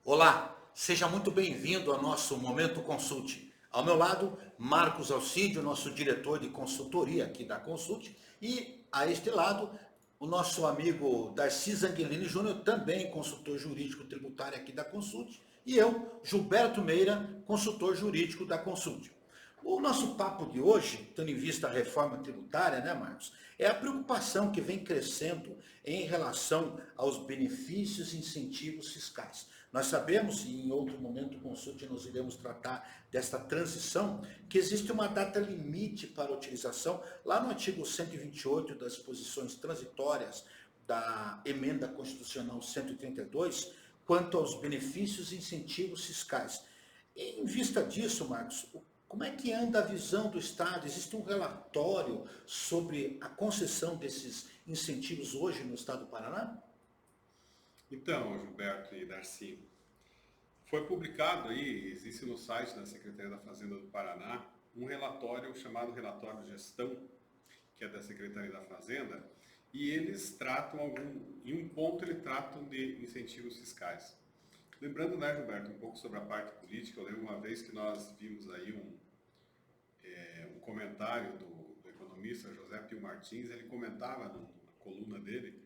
Olá, seja muito bem-vindo ao nosso Momento Consult. Ao meu lado, Marcos Alcídio, nosso diretor de consultoria aqui da Consult, e a este lado, o nosso amigo Darcy Zanguilini Júnior, também consultor jurídico tributário aqui da Consult, e eu, Gilberto Meira, consultor jurídico da Consult. O nosso papo de hoje, tendo em vista a reforma tributária, né, Marcos, é a preocupação que vem crescendo em relação aos benefícios e incentivos fiscais. Nós sabemos, e em outro momento consulte nós iremos tratar desta transição, que existe uma data limite para a utilização, lá no artigo 128 das disposições transitórias da emenda constitucional 132, quanto aos benefícios e incentivos fiscais. Em vista disso, Marcos, como é que anda a visão do Estado? Existe um relatório sobre a concessão desses incentivos hoje no Estado do Paraná? Então, Gilberto e Darcy, foi publicado aí, existe no site da Secretaria da Fazenda do Paraná, um relatório chamado Relatório de Gestão, que é da Secretaria da Fazenda, e eles tratam em um ponto eles tratam de incentivos fiscais. Lembrando, né, Gilberto, um pouco sobre a parte política, eu lembro uma vez que nós vimos aí um comentário do economista José Pio Martins, ele comentava na coluna dele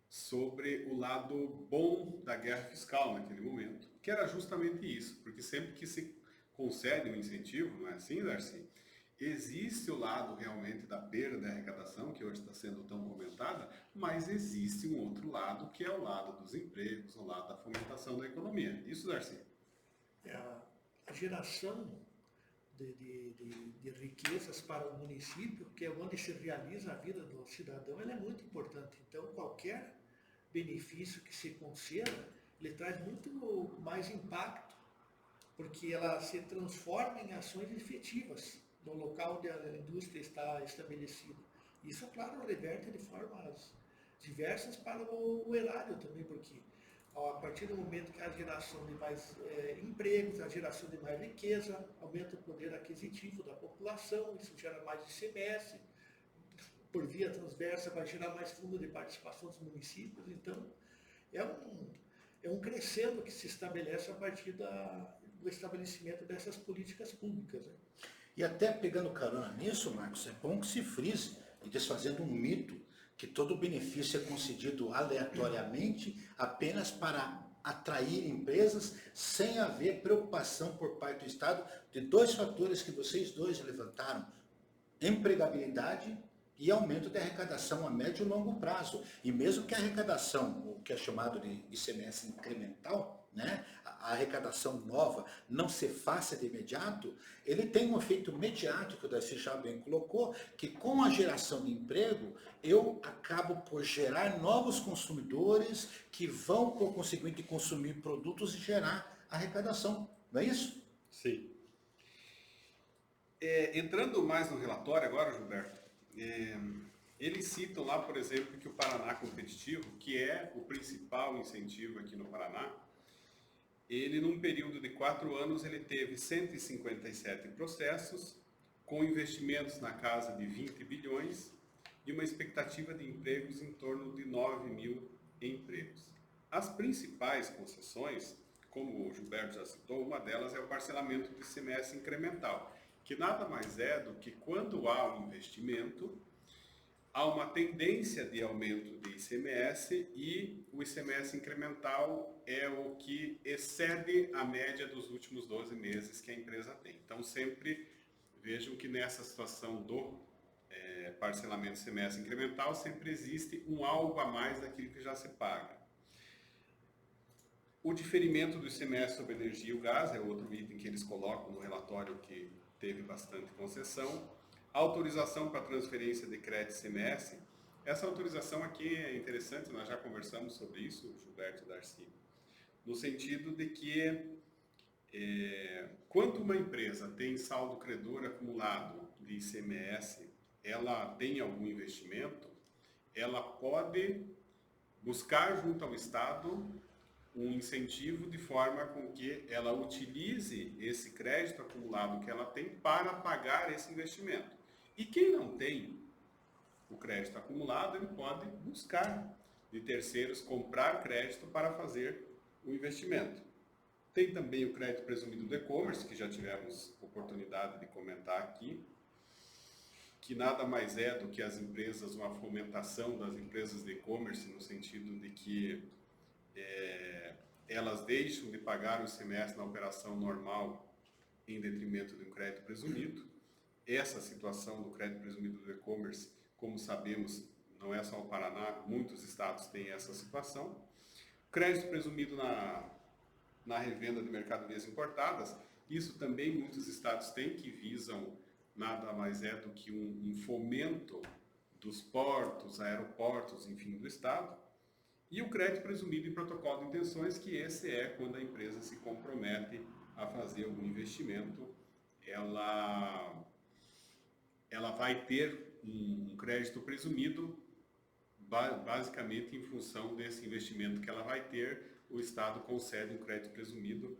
sobre o lado bom da guerra fiscal naquele momento, que era justamente isso, porque sempre que se concede um incentivo, não é assim, Darcy? Existe o lado realmente da perda da arrecadação, que hoje está sendo tão comentada, mas existe um outro lado, que é o lado dos empregos, o lado da fomentação da economia. Isso, Darcy? É a geração de riquezas para o município, que é onde se realiza a vida do cidadão, ela é muito importante. Então, qualquer benefício que se conceda, ele traz muito mais impacto, porque ela se transforma em ações efetivas no local onde a indústria está estabelecida. Isso, claro, reverte de formas diversas para o erário também, porque a partir do momento que há geração de mais empregos, a geração de mais riqueza, aumenta o poder aquisitivo da população, isso gera mais ICMS, por via transversa vai gerar mais fundo de participação dos municípios, então é um, é um crescendo que se estabelece a partir do estabelecimento dessas políticas públicas. Né? E até pegando carona nisso, Marcos, é bom que se frise e desfazendo um mito que todo benefício é concedido aleatoriamente apenas para atrair empresas sem haver preocupação por parte do Estado de dois fatores que vocês dois levantaram: empregabilidade e aumento da arrecadação a médio e longo prazo. E mesmo que a arrecadação, o que é chamado de ICMS incremental, né, a arrecadação nova não se faça de imediato, ele tem um efeito imediato, que o Darcy já bem colocou, que com a geração de emprego, eu acabo por gerar novos consumidores que vão, por conseguinte, consumir produtos e gerar arrecadação. Não é isso? Sim. Entrando mais no relatório agora, Gilberto, eles citam lá, por exemplo, que o Paraná Competitivo, que é o principal incentivo aqui no Paraná, ele num período de 4 anos ele teve 157 processos, com investimentos na casa de 20 bilhões e uma expectativa de empregos em torno de 9 mil empregos. As principais concessões, como o Gilberto já citou, uma delas é o parcelamento do ICMS incremental, que nada mais é do que quando há um investimento, há uma tendência de aumento de ICMS e o ICMS incremental é o que excede a média dos últimos 12 meses que a empresa tem. Então, sempre vejam que nessa situação do parcelamento do ICMS incremental, sempre existe um algo a mais daquilo que já se paga. O diferimento do ICMS sobre energia e o gás é outro item que eles colocam no relatório que teve bastante concessão. A autorização para transferência de crédito ICMS, essa autorização aqui é interessante, nós já conversamos sobre isso, Gilberto e Darcy, no sentido de que quando uma empresa tem saldo credor acumulado de ICMS, ela tem algum investimento, ela pode buscar junto ao Estado um incentivo de forma com que ela utilize esse crédito acumulado que ela tem para pagar esse investimento. E quem não tem o crédito acumulado, ele pode buscar de terceiros comprar crédito para fazer o investimento. Tem também o crédito presumido do e-commerce, que já tivemos oportunidade de comentar aqui, que nada mais é do que as empresas, uma fomentação das empresas de e-commerce, no sentido de que elas deixam de pagar o ICMS na operação normal em detrimento de um crédito presumido. Essa situação do crédito presumido do e-commerce, como sabemos, não é só o Paraná, muitos estados têm essa situação. Crédito presumido na revenda de mercadorias importadas, isso também muitos estados têm, que visam nada mais é do que um fomento dos portos, aeroportos, enfim, do estado. E o crédito presumido em protocolo de intenções, que esse é quando a empresa se compromete a fazer algum investimento, ela vai ter um crédito presumido basicamente em função desse investimento que ela vai ter. O Estado concede um crédito presumido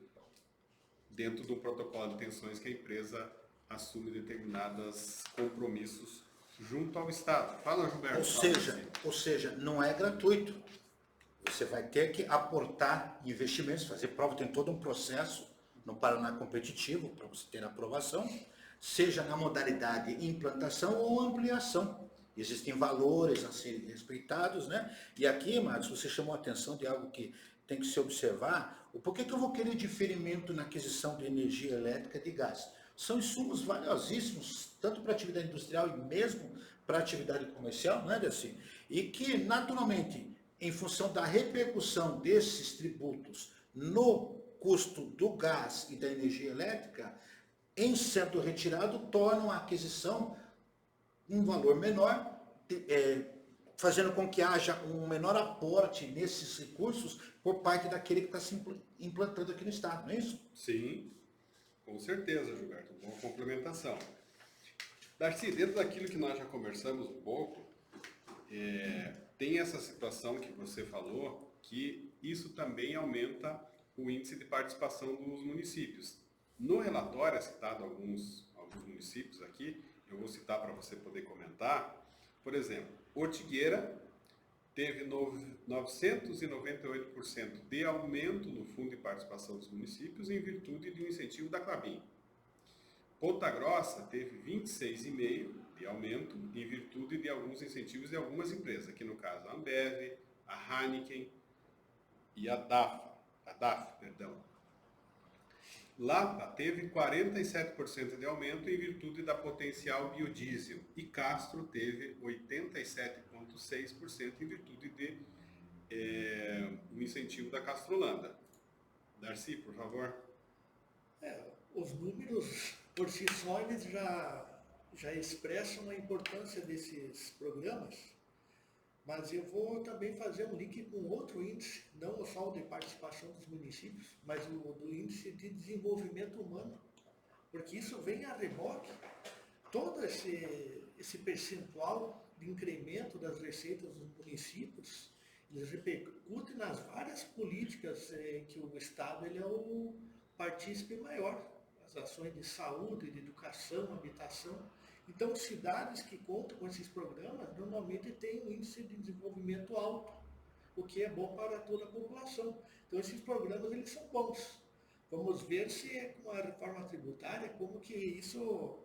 dentro do protocolo de intenções que a empresa assume determinados compromissos junto ao Estado. Fala, Gilberto. Ou seja, não é gratuito. Você vai ter que aportar investimentos, fazer prova, tem todo um processo no Paraná competitivo para você ter aprovação, seja na modalidade implantação ou ampliação. Existem valores a serem respeitados, né? E aqui, Marcos, você chamou a atenção de algo que tem que se observar. O porquê que eu vou querer diferimento na aquisição de energia elétrica e de gás? São insumos valiosíssimos, tanto para a atividade industrial e mesmo para a atividade comercial, né, Darcy? E que, naturalmente, em função da repercussão desses tributos no custo do gás e da energia elétrica, em sendo retirado, tornam a aquisição um valor menor, fazendo com que haja um menor aporte nesses recursos por parte daquele que está se implantando aqui no Estado, não é isso? Sim, com certeza, Gilberto. Boa complementação. Darcy, dentro daquilo que nós já conversamos um pouco, tem essa situação que você falou, que isso também aumenta o índice de participação dos municípios. No relatório é citado alguns municípios aqui, eu vou citar para você poder comentar. Por exemplo, Ortigueira teve 998% de aumento no fundo de participação dos municípios em virtude de um incentivo da Klabin. Ponta Grossa teve 26,5% de aumento em virtude de alguns incentivos de algumas empresas, aqui no caso a Ambev, a Heineken e a DAF. Lapa teve 47% de aumento em virtude da potencial biodiesel e Castro teve 87,6% em virtude de um incentivo da Castrolanda. Darcy, por favor. Os números por si só eles já expressam a importância desses programas, mas eu vou também fazer um link com outro índice, não só o de participação dos municípios, mas o do índice de desenvolvimento humano, porque isso vem a reboque, todo esse percentual de incremento das receitas dos municípios, eles repercutem nas várias políticas que o Estado ele é o partícipe maior, as ações de saúde, de educação, habitação. Então, cidades que contam com esses programas normalmente têm um índice de desenvolvimento alto, o que é bom para toda a população. Então, esses programas eles são bons. Vamos ver se com a reforma tributária, como que isso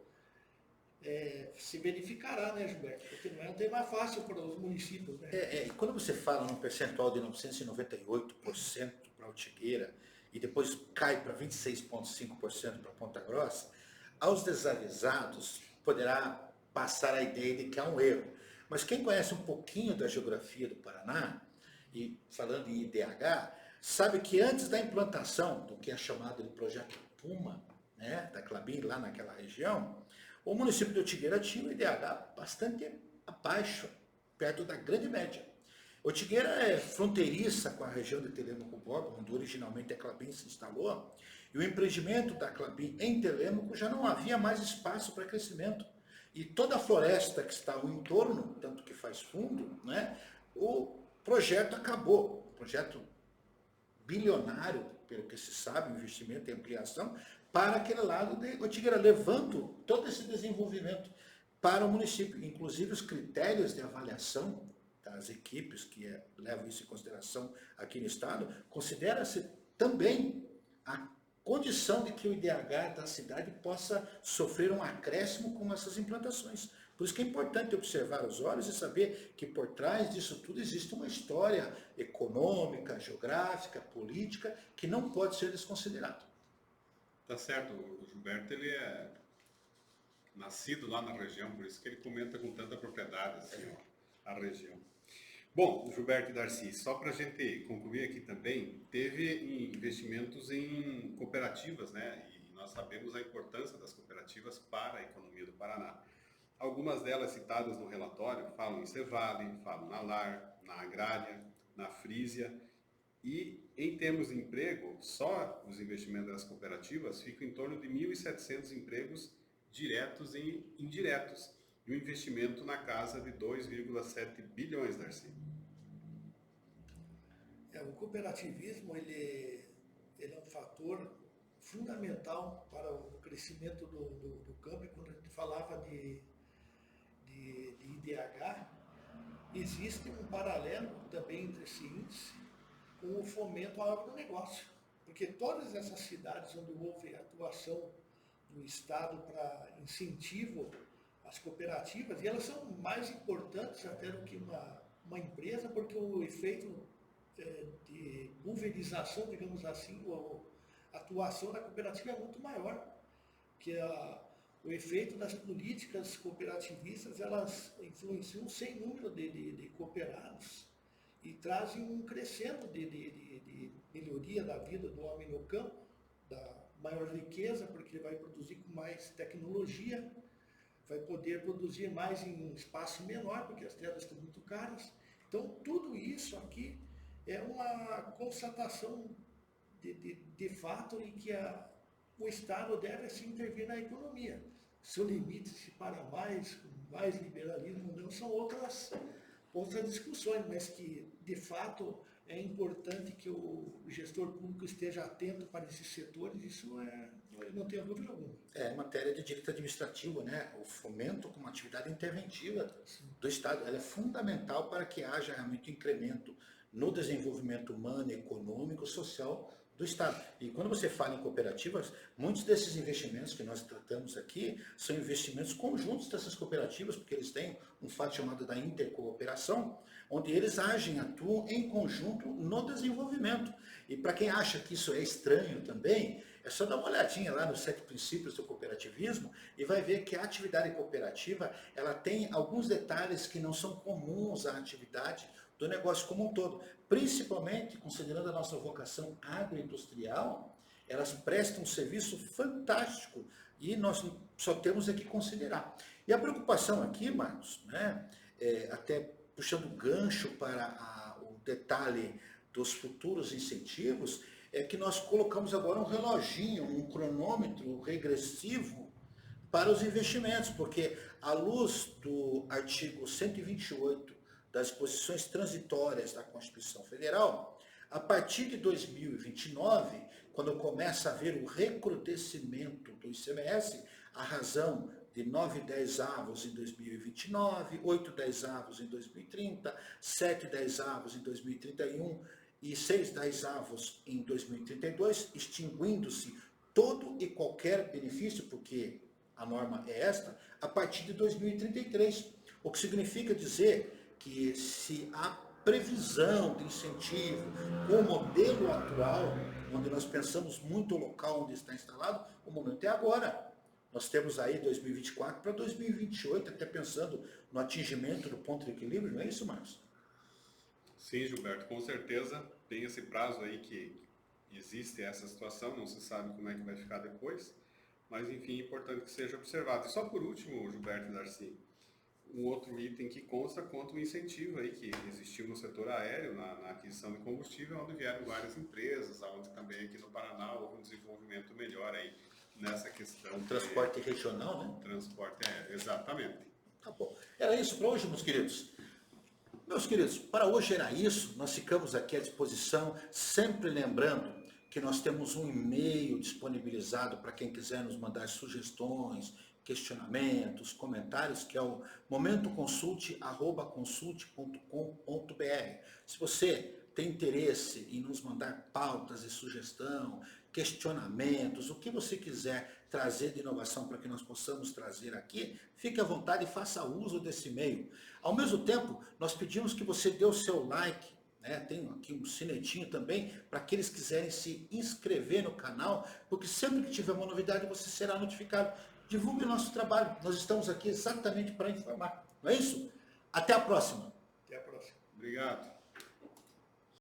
se verificará, né, Gilberto? Porque não é um tema fácil para os municípios, né? Quando você fala num percentual de 998% para Ortigueira e depois cai para 26,5% para Ponta Grossa, aos desavisados poderá passar a ideia de que há um erro. Mas quem conhece um pouquinho da geografia do Paraná, e falando em IDH, sabe que antes da implantação do que é chamado de projeto Puma, né, da Klabin lá naquela região, o município de Ortigueira tinha um IDH bastante abaixo, perto da grande média. Ortigueira é fronteiriça com a região de Telêmaco-Borba, onde originalmente a Klabin se instalou, e o empreendimento da Klabin em Telêmaco já não havia mais espaço para crescimento. E toda a floresta que está ao entorno, tanto que faz fundo, né, o projeto acabou. O projeto bilionário, pelo que se sabe, investimento e ampliação, para aquele lado de Ortigueira, levando todo esse desenvolvimento para o município. Inclusive os critérios de avaliação das equipes que levam isso em consideração aqui no estado, considera-se também a condição de que o IDH da cidade possa sofrer um acréscimo com essas implantações. Por isso que é importante observar os olhos e saber que por trás disso tudo existe uma história econômica, geográfica, política, que não pode ser desconsiderada. Tá certo, o Gilberto ele é nascido lá na região, por isso que ele comenta com tanta propriedade assim, ó, a região. Bom, Gilberto e Darcy, só para a gente concluir aqui também, teve investimentos em cooperativas, né? E nós sabemos a importância das cooperativas para a economia do Paraná. Algumas delas citadas no relatório falam em Cevale, falam na LAR, na Agrária, na Frisia. E em termos de emprego, só os investimentos das cooperativas ficam em torno de 1.700 empregos diretos e indiretos. E um investimento na casa de 2,7 bilhões, Darcy. O cooperativismo ele é um fator fundamental para o crescimento do campo. E quando a gente falava de IDH, existe um paralelo também entre esse índice com o fomento ao agronegócio. Porque todas essas cidades onde houve atuação do Estado para incentivo às cooperativas, e elas são mais importantes até do que uma empresa, porque o efeito de pulverização, digamos assim, a atuação da cooperativa é muito maior, que o efeito das políticas cooperativistas, elas influenciam sem número de cooperados e trazem um crescendo de melhoria da vida do homem no campo, da maior riqueza, porque ele vai produzir com mais tecnologia, vai poder produzir mais em um espaço menor, porque as terras estão muito caras. Então, tudo isso aqui é uma constatação de fato em que o Estado deve assim, intervir na economia. Se o limite se para mais liberalismo, não, são outras discussões, mas que, de fato, é importante que o gestor público esteja atento para esses setores, isso não tenho dúvida alguma. Em matéria de direito administrativo, né? O fomento como atividade interventiva do Estado, ela é fundamental para que haja realmente um incremento no desenvolvimento humano, econômico, social do Estado. E quando você fala em cooperativas, muitos desses investimentos que nós tratamos aqui são investimentos conjuntos dessas cooperativas, porque eles têm um fato chamado da intercooperação, onde eles atuam em conjunto no desenvolvimento. E para quem acha que isso é estranho também, é só dar uma olhadinha lá nos 7 princípios do cooperativismo e vai ver que a atividade cooperativa ela tem alguns detalhes que não são comuns à atividade do negócio como um todo. Principalmente, considerando a nossa vocação agroindustrial, elas prestam um serviço fantástico e nós só temos que considerar. E a preocupação aqui, Marcos, né, até puxando gancho para o detalhe dos futuros incentivos, é que nós colocamos agora um reloginho, um cronômetro regressivo para os investimentos, porque à luz do artigo 128 das disposições transitórias da Constituição Federal, a partir de 2029, quando começa a haver o recrudescimento do ICMS, a razão de 9/10 em 2029, 8/10 em 2030, 7/10 em 2031 e 6/10 em 2032, extinguindo-se todo e qualquer benefício, porque a norma é esta, a partir de 2033. O que significa dizer que se há previsão de incentivo com o modelo atual, onde nós pensamos muito o local onde está instalado, o momento é agora. Nós temos aí 2024 para 2028, até pensando no atingimento do ponto de equilíbrio, não é isso, Marcos? Sim, Gilberto, com certeza tem esse prazo aí que existe essa situação, não se sabe como é que vai ficar depois, mas enfim, é importante que seja observado. E só por último, Gilberto e Darcy, um outro item que consta quanto o incentivo aí que existiu no setor aéreo, na aquisição de combustível, onde vieram várias empresas, onde também aqui no Paraná houve um desenvolvimento melhor aí nessa questão. Transporte regional, né? Transporte aéreo, exatamente. Tá bom. Era isso para hoje, meus queridos? Meus queridos, para hoje era isso. Nós ficamos aqui à disposição, sempre lembrando que nós temos um e-mail disponibilizado para quem quiser nos mandar sugestões, questionamentos, comentários, que é o momentoconsulte@consulte.com.br. Se você tem interesse em nos mandar pautas e sugestão, questionamentos, o que você quiser trazer de inovação para que nós possamos trazer aqui, fique à vontade e faça uso desse e-mail. Ao mesmo tempo, nós pedimos que você dê o seu like, né? Tem aqui um sinetinho também, para aqueles que quiserem se inscrever no canal, porque sempre que tiver uma novidade você será notificado. Divulgue o nosso trabalho, nós estamos aqui exatamente para informar, não é isso? Até a próxima! Até a próxima. Obrigado.